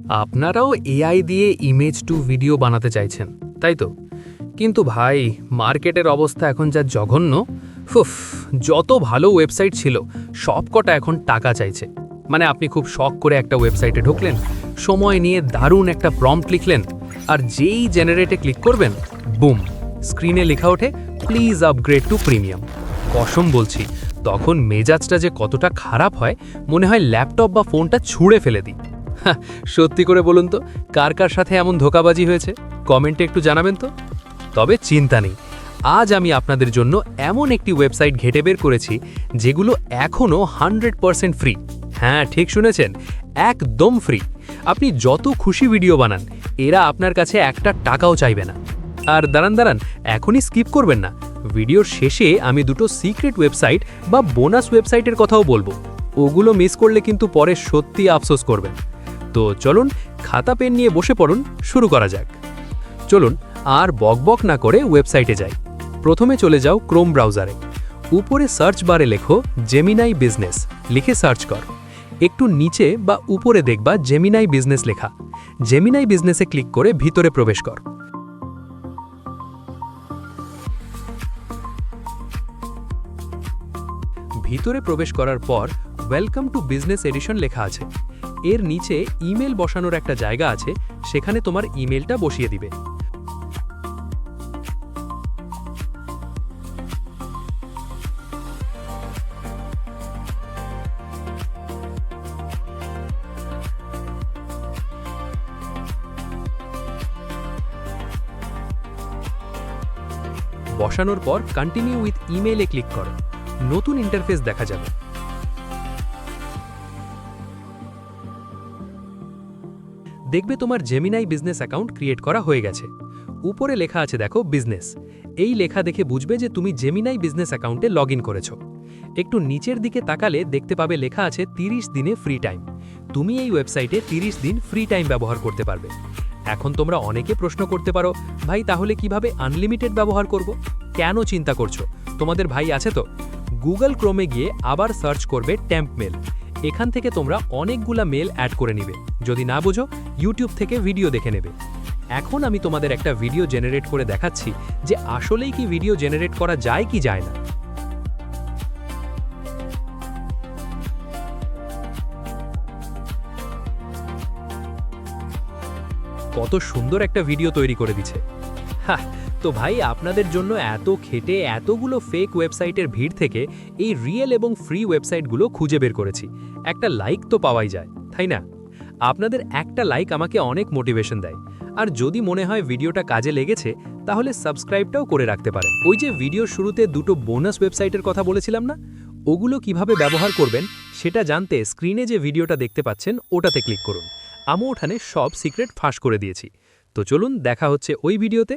আপনারাও এআই দিয়ে image to video বানাতে চাইছেন, তাই তো? কিন্তু ভাই, মার্কেটের অবস্থা এখন যা জঘন্য। ফুফ, যত ভালো ওয়েবসাইট ছিল সবকটা এখন টাকা চাইছে। মানে আপনি খুব শখ করে একটা ওয়েবসাইটে ঢুকলেন, সময় নিয়ে দারুণ একটা প্রম্পট লিখলেন, আর যেই জেনারেটে ক্লিক করবেন, বুম, স্ক্রিনে লেখা ওঠে প্লিজ আপগ্রেড টু প্রিমিয়াম। কসম বলছি, তখন মেজাজটা যে কতটা খারাপ হয়, মনে হয় ল্যাপটপ বা ফোনটা ছুঁড়ে ফেলে দিই। হ্যাঁ, সত্যি করে বলুন তো, কার কার সাথে এমন ধোঁকাবাজি হয়েছে? কমেন্টে একটু জানাবেন তো। তবে চিন্তা নেই, আজ আমি আপনাদের জন্য এমন একটি ওয়েবসাইট ঘেঁটে বের করেছি যেগুলো এখনও 100% ফ্রি। হ্যাঁ, ঠিক শুনেছেন, একদম ফ্রি। আপনি যত খুশি ভিডিও বানান, এরা আপনার কাছে একটা টাকাও চাইবে না। আর দাঁড়ান, এখনই স্কিপ করবেন না। ভিডিওর শেষে আমি দুটো সিক্রেট ওয়েবসাইট বা বোনাস ওয়েবসাইটের কথাও বলবো। ওগুলো মিস করলে কিন্তু পরে সত্যি আফসোস করবেন। তো চলুন, খাতা পেন নিয়ে বসে পড়ুন, শুরু করা যাক। চলুন, আর বকবক না করে ওয়েবসাইটে যাই। প্রথমে চলে যাও ক্রোম ব্রাউজারে। উপরে সার্চ বারে লেখো জেমিনাই বিজনেস, লিখে সার্চ কর। একটু নিচে বা উপরে দেখবা জেমিনাই বিজনেস লেখা। জেমিনাই বিজনেসে ক্লিক করে ভিতরে প্রবেশ কর। ভিতরে প্রবেশ করার পর ওয়েলকাম টু বিজনেস এডিশন লেখা আছে। এর নিচে ইমেল বসানোর একটা জায়গা আছে, সেখানে তোমার ইমেলটা বসিয়ে দিবে। বসানোর পর কন্টিনিউ উইথ ইমেইলে ক্লিক করো। নতুন ইন্টারফেস দেখা যাবে। দেখবে তোমার জেমিনাই বিজনেস অ্যাকাউন্ট ক্রিয়েট করা হয়ে গেছে। উপরে লেখা আছে দেখো বিজনেস। এই লেখা দেখে বুঝবে যে তুমি জেমিনাই বিজনেস অ্যাকাউন্টে লগ ইন করেছো। একটু নিচের দিকে তাকালে দেখতে পাবে লেখা আছে 30 দিনে ফ্রি টাইম। তুমি এই ওয়েবসাইটে 30 দিন ফ্রি টাইম ব্যবহার করতে পারবে। এখন তোমরা অনেকে প্রশ্ন করতে পারো, ভাই তাহলে কিভাবে আনলিমিটেড ব্যবহার করব? কেন চিন্তা করছো? তোমাদের ভাই আছে তো। গুগল ক্রোমে গিয়ে আবার সার্চ করবে টেম্প মেল। এখান থেকে তোমরা অনেকগুলা মেল অ্যাড করে নিবে। যদি না বোঝো, ইউটিউব থেকে ভিডিও দেখে নেবে। এখন আমি তোমাদের একটা ভিডিও জেনারেট করে দেখাচ্ছি যে আসলেই কি ভিডিও জেনারেট করা যায় কি যায় না। কত সুন্দর একটা ভিডিও তৈরি করে দিচ্ছে। হ্যাঁ, তো ভাই, আপনাদের জন্য এত খেটে এতগুলো ফেক ওয়েবসাইটের ভিড় থেকে এই রিয়েল এবং ফ্রি ওয়েবসাইটগুলো খুঁজে বের করেছি। একটা লাইক তো পাওয়াই যায়, তাই না? আপনাদের একটা লাইক আমাকে অনেক মোটিভেশন দেয়। আর যদি মনে হয় ভিডিওটা কাজে লেগেছে, তাহলে সাবস্ক্রাইবটাও করে রাখতে পারেন। ওই যে ভিডিওর শুরুতে দুটো বোনাস ওয়েবসাইটের কথা বলেছিলাম না, ওগুলো কিভাবে ব্যবহার করবেন সেটা জানতে স্ক্রিনে যে ভিডিওটা দেখতে পাচ্ছেন ওটাতে ক্লিক করুন। আমি ওখানে সব সিক্রেট ফাঁস করে দিয়েছি। তো চলুন, দেখা হচ্ছে ওই ভিডিওতে।